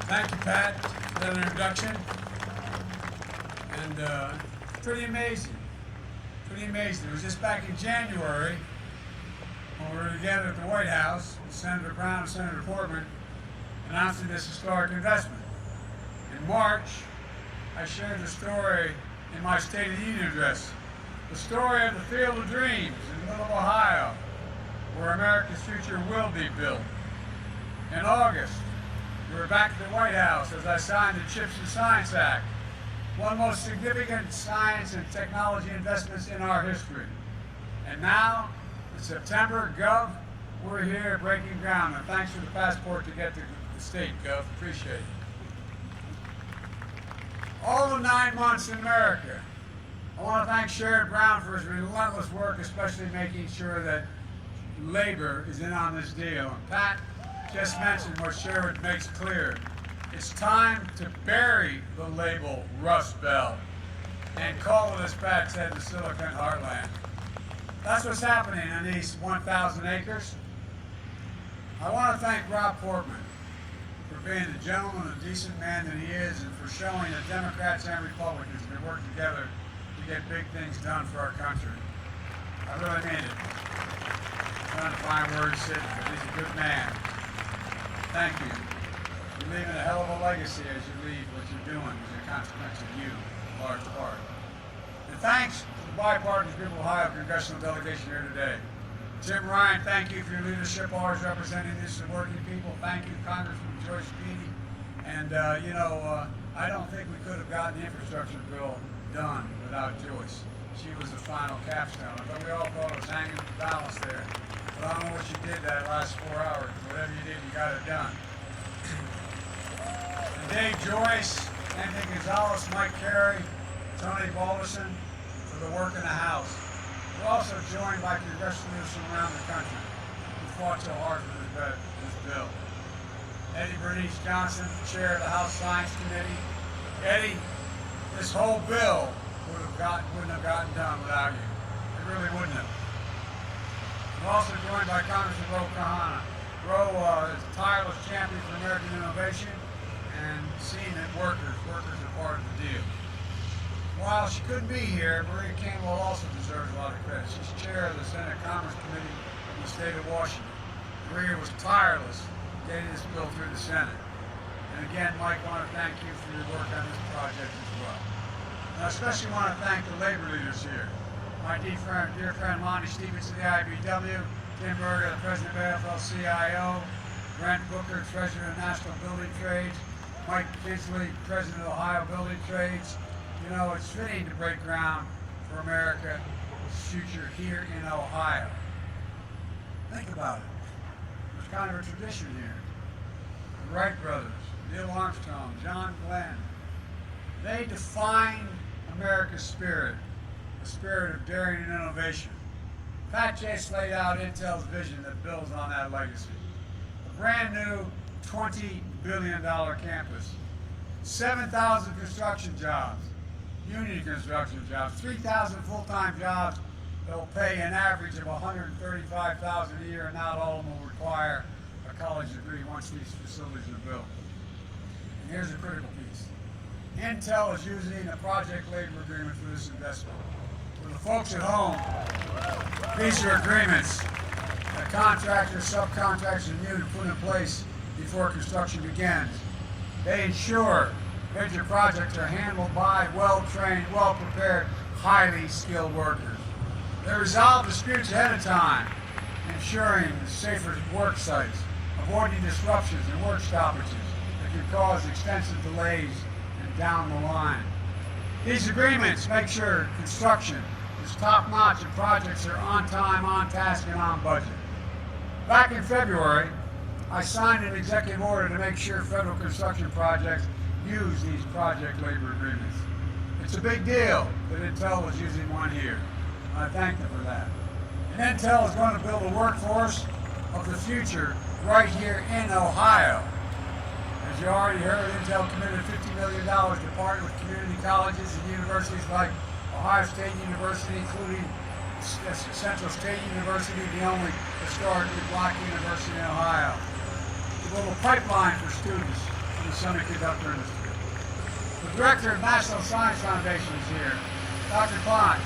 Thank you, Pat, for that introduction. And pretty amazing. Pretty amazing. It was just back in January when we were together at the White House with Senator Brown and Senator Portman announcing this historic investment. In March, I shared the story in my State of the Union address, the story of the Field of Dreams in the middle of Ohio, where America's future will be built. In August, we were back at the White House as I signed the CHIPS and Science Act, one of the most significant science and technology investments in our history. And now, in September, Gov, we're here breaking ground. And thanks for the passport to get to the state, Gov. Appreciate it. All the 9 months in America, I want to thank Sherrod Brown for his relentless work, especially making sure that labor is in on this deal. And Pat just mentioned what Sherrod makes clear. It's time to bury the label Rust Belt and call it, as Pat said, the Silicon Heartland. That's what's happening on these 1,000 acres. I want to thank Rob Portman for being the gentleman and decent man that he is, and for showing that Democrats and Republicans can work together to get big things done for our country. I really mean it. I'm trying to find words, Sid, but he's a good man. Thank you. You're leaving a hell of a legacy as you leave what you're doing as a consequence of you, in large part. And thanks to the bipartisan group of Ohio congressional delegation here today. Tim Ryan, thank you for your leadership, always representing this and working people. Thank you, Congressman Joyce Speedy. And, I don't think we could have gotten the infrastructure bill done without Joyce. She was the final capstone. I thought we all thought it was hanging in the balance there. But I don't know what you did that last 4 hours. Whatever you did, you got it done. And Dave Joyce, Anthony Gonzalez, Mike Carey, Tony Balderson for the work in the House. We're also joined by congressional leaders from around the country who fought so hard for this bill. Eddie Bernice Johnson, chair of the House Science Committee. Eddie, this whole bill wouldn't have gotten done without you. It really wouldn't have. I'm also joined by Congressman Ro Kahana. Ro is a tireless champion for American innovation and seeing that workers are part of the deal. While she couldn't be here, Maria Campbell also deserves a lot of credit. She's chair of the Senate Commerce Committee in the state of Washington. Maria was tireless getting this bill through the Senate. And again, Mike, I want to thank you for your work on this project as well. And I especially want to thank the labor leaders here. My dear friend Lonnie Stevens of the IBW, Tim Berger, the president of AFL-CIO, Brent Booker, treasurer of National Building Trades, Mike Kinsley, president of Ohio Building Trades. You know, it's fitting to break ground for America's future here in Ohio. Think about it. There's kind of a tradition here. The Wright brothers, Neil Armstrong, John Glenn, they defined America's spirit, a spirit of daring and innovation. Pat just laid out Intel's vision that builds on that legacy. A brand new $20 billion campus, 7,000 construction jobs, union construction jobs, 3,000 full-time jobs that will pay an average of $135,000 a year, and not all of them will require a college degree once these facilities are built. And here's a critical piece. Intel is using a project labor agreement for this investment. For the folks at home, these are agreements that contractors, subcontractors, and unions put in place before construction begins. They ensure major projects are handled by well-trained, well-prepared, highly skilled workers. They resolve disputes ahead of time, ensuring safer work sites, avoiding disruptions and work stoppages that can cause extensive delays and down the line. These agreements make sure construction is top-notch and projects are on time, on task, and on budget. Back in February, I signed an executive order to make sure federal construction projects use these project labor agreements. It's a big deal that Intel is using one here. I thank them for that. And Intel is going to build a workforce of the future right here in Ohio. As you already heard, Intel committed $50 million to partner with community colleges and universities like Ohio State University, including Central State University, the only historically black university in Ohio. To build a pipeline for students from the semiconductor industry. The director of National Science Foundation is here, Dr. Klein.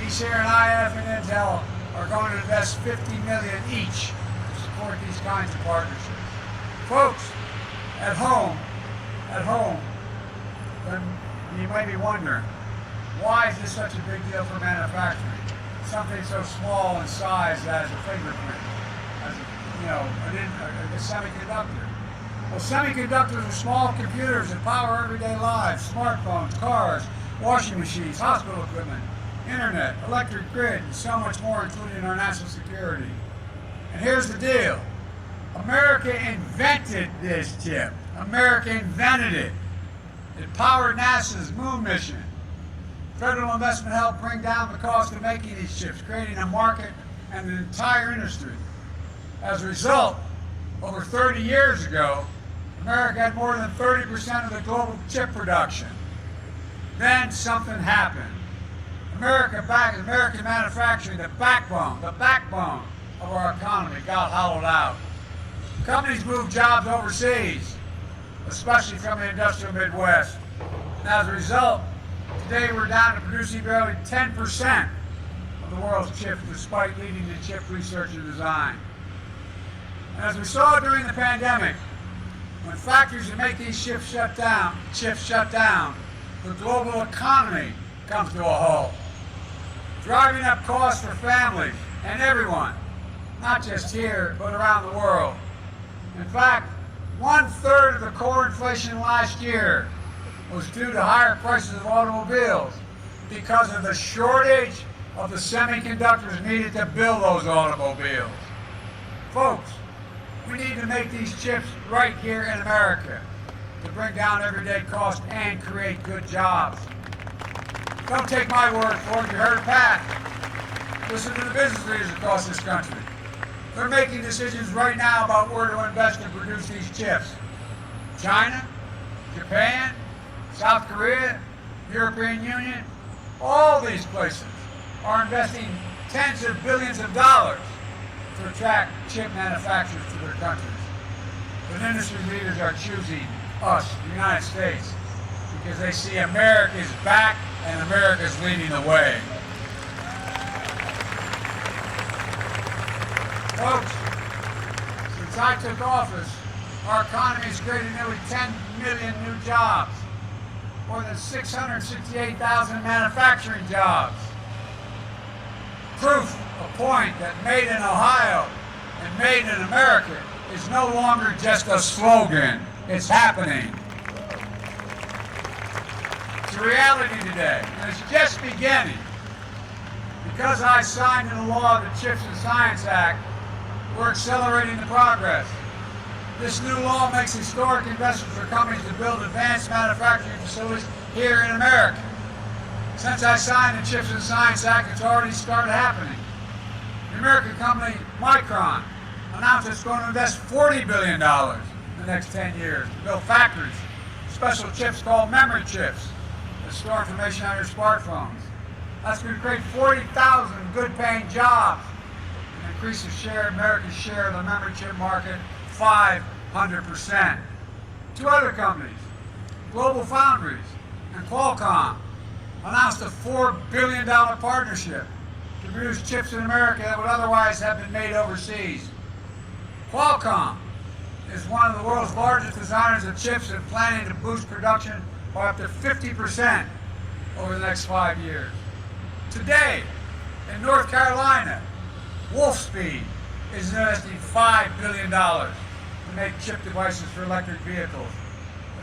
He's here, and IF and Intel are going to invest $50 million each to support these kinds of partnerships. Folks, at home, then you may be wondering, why is this such a big deal for manufacturing? Something so small in size as a fingerprint, as a semiconductor. Well, semiconductors are small computers that power everyday lives: smartphones, cars, washing machines, hospital equipment, internet, electric grid, and so much more, including our national security. And here's the deal. America invented this chip. America invented it. It powered NASA's moon mission. Federal investment helped bring down the cost of making these chips, creating a market and an entire industry. As a result, over 30 years ago, America had more than 30% of the global chip production. Then something happened. American manufacturing, the backbone of our economy, got hollowed out. Companies moved jobs overseas, especially from the industrial Midwest. And as a result, today we're down to producing barely 10% of the world's chips, despite leading in chip research and design. And as we saw during the pandemic, when factories that make these chips shut down, the global economy comes to a halt, driving up costs for families and everyone, not just here, but around the world. In fact, 1/3 of the core inflation last year was due to higher prices of automobiles because of the shortage of the semiconductors needed to build those automobiles. Folks, we need to make these chips right here in America to bring down everyday costs and create good jobs. Don't take my word for it. You heard Pat. Listen to the business leaders across this country. They're making decisions right now about where to invest and produce these chips. China, Japan, South Korea, European Union, all these places are investing tens of billions of dollars to attract chip manufacturers to their countries. But industry leaders are choosing us, the United States, because they see America's back and America's leading the way. Folks, since I took office, our economy has created nearly 10 million new jobs, more than 668,000 manufacturing jobs. Proof, a point that made in Ohio and made in America is no longer just a slogan. It's happening. It's a reality today, and it's just beginning. Because I signed into law the CHIPS and Science Act, we're accelerating the progress. This new law makes historic investments for companies to build advanced manufacturing facilities here in America. Since I signed the CHIPS and Science Act, it's already started happening. The American company Micron announced it's going to invest $40 billion in the next 10 years to build factories, special chips called memory chips that store information on your smartphones. That's going to create 40,000 good-paying jobs and increase America's share of the memory chip market 500%. Two other companies, Global Foundries and Qualcomm, announced a $4 billion partnership to produce chips in America that would otherwise have been made overseas. Qualcomm is one of the world's largest designers of chips and planning to boost production by up to 50% over the next 5 years. Today, in North Carolina, Wolfspeed is investing $5 billion to make chip devices for electric vehicles.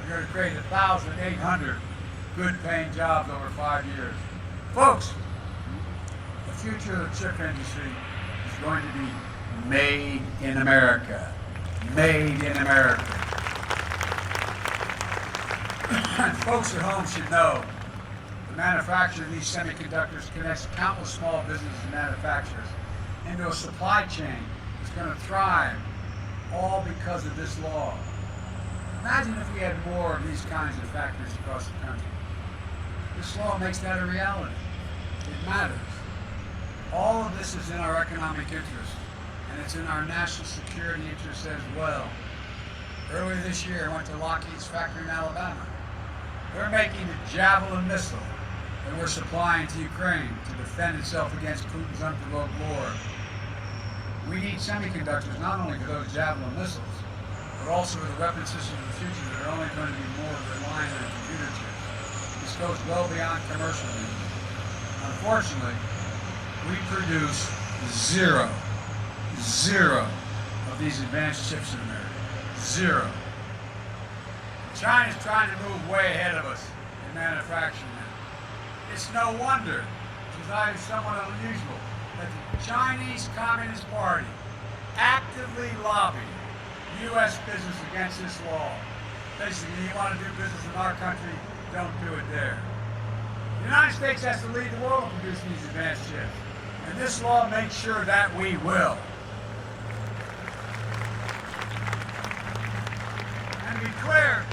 They're going to create 1,800 good-paying jobs over 5 years. Folks, the future of the chip industry is going to be made in America. Made in America. And folks at home should know the manufacture of these semiconductors connects countless small businesses and manufacturers into a supply chain that's going to thrive, all because of this law. Imagine if we had more of these kinds of factories across the country. This law makes that a reality. It matters. All of this is in our economic interest, and it's in our national security interest as well. Earlier this year, I went to Lockheed's factory in Alabama. They're making the Javelin missile that we're supplying to Ukraine to defend itself against Putin's unprovoked war. We need semiconductors not only for those Javelin missiles, but also for the weapon systems of the future that are only going to be more reliant on computer chips. This goes well beyond commercial use. Unfortunately, we produce zero of these advanced chips in America. Zero. China's trying to move way ahead of us in manufacturing now. It's no wonder, which is not even somewhat unusual, that the Chinese Communist Party actively lobbied U.S. business against this law. Basically, you want to do business in our country, don't do it there. The United States has to lead the world in producing these advanced chips, and this law makes sure that we will. And to be clear,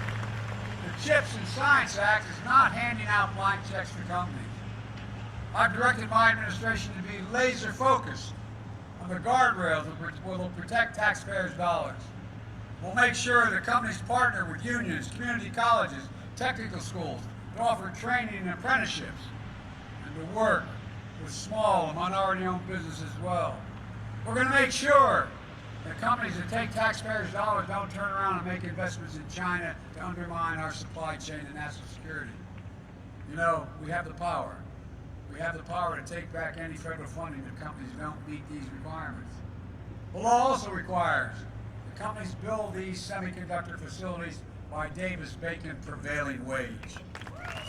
the Chips and Science Act is not handing out blank checks to companies. I've directed my administration to be laser focused on the guardrails that will protect taxpayers' dollars. We'll make sure that companies partner with unions, community colleges, technical schools to offer training and apprenticeships, and to work with small and minority-owned businesses as well. We're going to make sure that companies that take taxpayers' dollars don't turn around and make investments in China to undermine our supply chain and national security. You know, we have the power. We have the power to take back any federal funding if companies don't meet these requirements. The law also requires that companies build these semiconductor facilities by Davis-Bacon prevailing wage,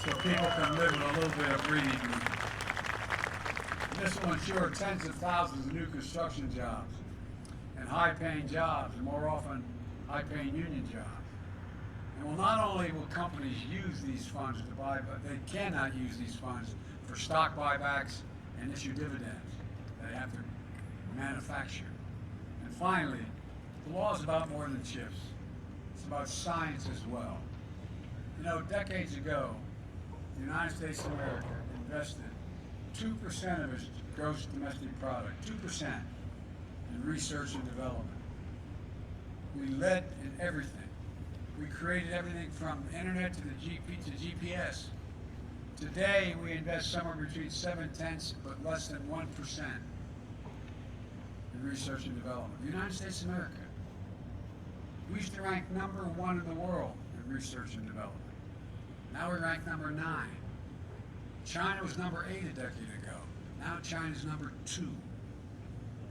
so people can live with a little bit of breathing room. This will ensure tens of thousands of new construction jobs and high-paying jobs, and more often high-paying union jobs. And well, not only will companies use these funds to buy, but they cannot use these funds for stock buybacks and issue dividends. They have to manufacture. And finally, the law is about more than chips. It's about science as well. You know, decades ago, the United States of America invested 2% of its gross domestic product, 2%, in research and development. We led in everything. We created everything from internet to the GPS. Today, we invest somewhere between 7/10 but less than 1% in research and development. The United States of America. We used to rank number 1 in the world in research and development. Now we rank number 9. China was number 8 a decade ago. Now China's number 2.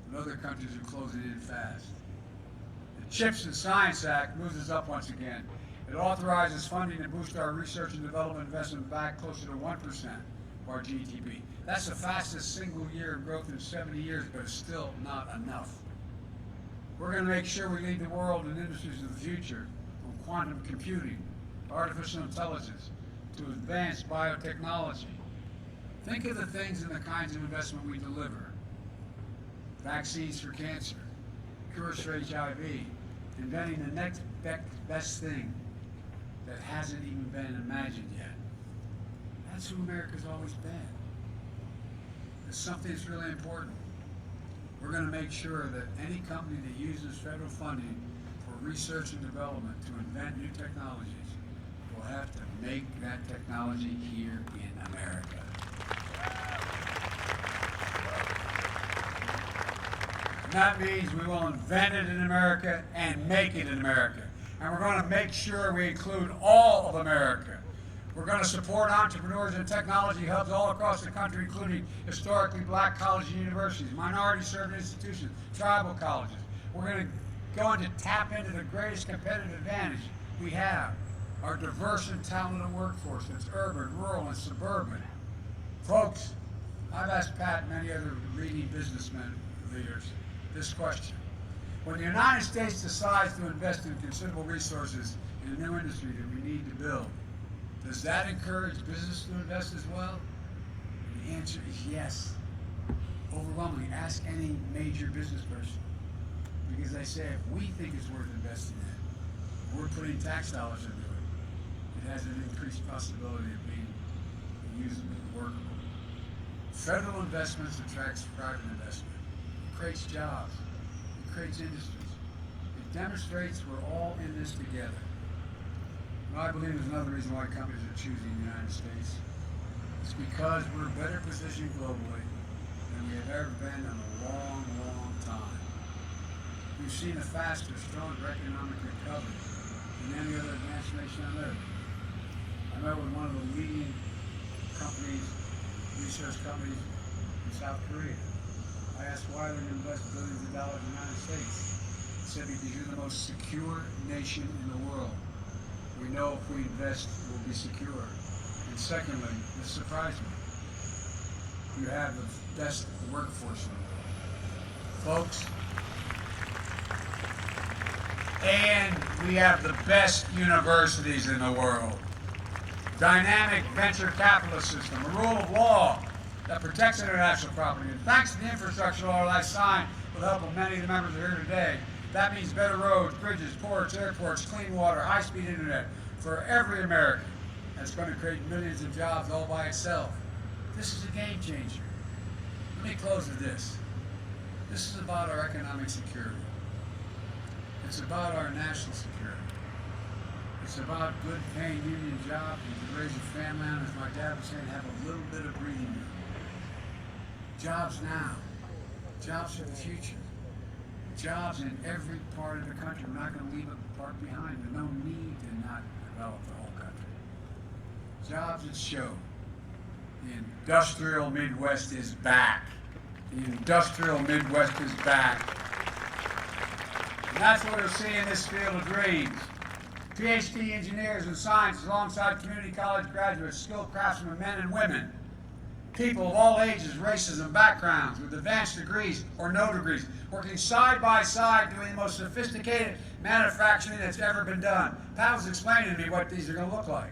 And other countries are closing in fast. The Chips and Science Act moves us up once again. It authorizes funding to boost our research and development investment back closer to 1% of our GDP. That's the fastest single year of growth in 70 years, but it's still not enough. We're going to make sure we lead the world in industries of the future, from quantum computing, artificial intelligence, to advanced biotechnology. Think of the things and the kinds of investment we deliver. Vaccines for cancer, cures for HIV, inventing the next best thing that hasn't even been imagined yet. That's who America's always been. It's something that's really important. We're going to make sure that any company that uses federal funding for research and development to invent new technologies will have to make that technology here in America. And that means we will invent it in America and make it in America. And we're going to make sure we include all of America. We're going to support entrepreneurs and technology hubs all across the country, including historically black colleges and universities, minority-served institutions, tribal colleges. We're going to tap into the greatest competitive advantage we have, our diverse and talented workforce that's urban, rural, and suburban. Folks, I've asked Pat and many other leading businessmen leaders this question. When the United States decides to invest in considerable resources in a new industry that we need to build, does that encourage business to invest as well? And the answer is yes. Overwhelmingly, ask any major business person. Because they say if we think it's worth investing in, we're putting tax dollars into it, it has an increased possibility of being usable and workable. Federal investments attracts private investment. It creates jobs. It creates industries. It demonstrates we're all in this together. And I believe there's another reason why companies are choosing the United States. It's because we're better positioned globally than we have ever been in a long, long time. We've seen a faster, stronger economic recovery than any other advanced nation on earth. I met with one of the leading companies, research companies in South Korea. I asked why they're going to invest billions of dollars in the United States. He said, because you're the most secure nation in the world. We know if we invest, we'll be secure. And secondly, this surprised me, you have the best workforce in the world. Folks, and we have the best universities in the world. Dynamic venture capitalist system, a rule of law that protects international property. And thanks to the infrastructure law that I signed with the help of many of the members who are here today, that means better roads, bridges, ports, airports, clean water, high-speed internet for every American. That's going to create millions of jobs all by itself. This is a game changer. Let me close with this. This is about our economic security. It's about our national security. It's about good paying union jobs. You can raise your family on, as my dad was saying, have a little bit of breathing room. Jobs now. Jobs for the future. Jobs in every part of the country. We're not going to leave a part behind. There's no need to not develop the whole country. Jobs that show the industrial Midwest is back. The industrial Midwest is back. And that's what we're seeing in this field of dreams. PhD engineers in science alongside community college graduates, skilled craftsmen, men and women. People of all ages, races, and backgrounds with advanced degrees or no degrees, working side by side doing the most sophisticated manufacturing that's ever been done. Pat was explaining to me what these are going to look like.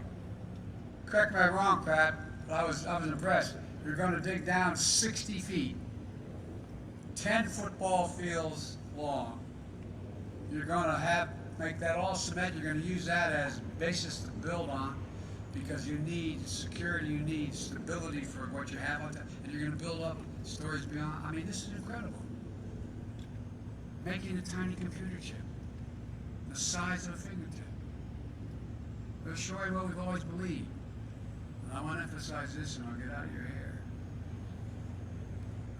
Correct me if I'm wrong, Pat, but I was impressed. You're going to dig down 60 feet, 10 football fields long. You're going to make that all cement. You're going to use that as basis to build on, because you need security, you need stability for what you have on that, and you're going to build up stories beyond. I mean, this is incredible. Making a tiny computer chip, the size of a fingertip. They're showing what we've always believed. And I want to emphasize this, and I'll get out of your hair.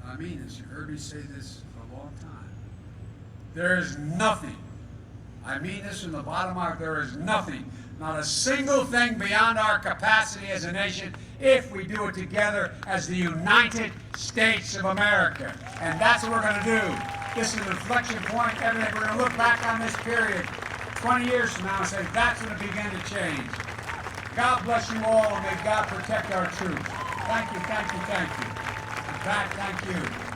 I mean this. You've heard me say this for a long time. There is nothing, I mean this from the bottom of my heart, there is nothing, not a single thing beyond our capacity as a nation if we do it together as the United States of America. And that's what we're going to do. This is an inflection point. Everything. We're going to look back on this period 20 years from now and say that's going to begin to change. God bless you all, and may God protect our troops. Thank you, thank you, thank you. And Pat, thank you.